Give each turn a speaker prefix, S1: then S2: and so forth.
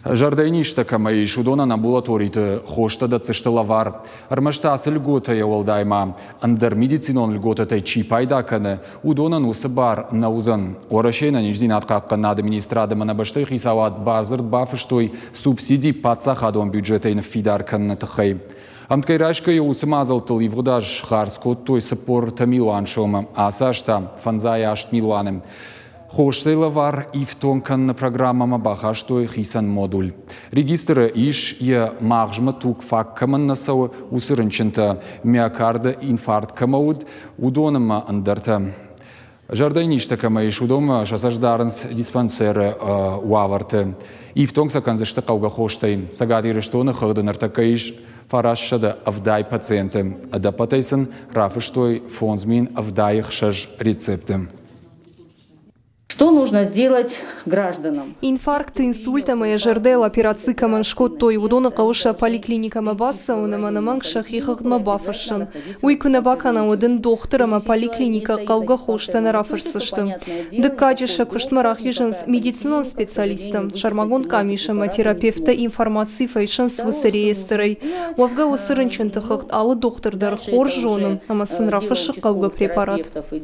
S1: Жардайништа камай шудонан амбулаторийты хошта да цешталавар. Армаштасы льгота яолдайма. Андер медицинон льгота тай чипайда каны. Удонан усыбар наузан. Орашена нижзин атқаққан администрады манабаштай хисават базырд бафыштой субсидий пацахадон бюджетейн фидар канна тахай. Амткайрашка и усымазалтыл евгудаж харскот той сапор тамилуан шома. Асашта фанзая ашт милуаным. Хоштейлавар и в тонкан программама бахаштой хисан модуль. Регистры иш я мажма тук фак каманнасау усырынчынта миокарда инфаркт камауд удонама андарта. Жардайништа камаиш удома шасаждарнс диспансеры уаварты. И в тонкса канзашта кауга хоштай. Сагадиры штона хагдынартакаиш фарашшада авдай пациенты. Адапатайсан рафыштой фонзмин авдаих шаж рецепты.
S2: Что нужно сделать гражданам?
S3: Инфаркт, инсульта, моя жердел, операции каманшкот, той удона кауша поликлиника мабаса, унама мангшах и хахмабафашан. Уйкуна бакана один докторама поликлиника кауга хоштана рафашсаштам. Декаджиша куштмарах еженс медицинан специалистам, шармагон камишама терапевта информации файшанс высыреестерой. Уавга усырынчынты хахт алы доктордар хор жоным, амасын рафашы кауга препарат.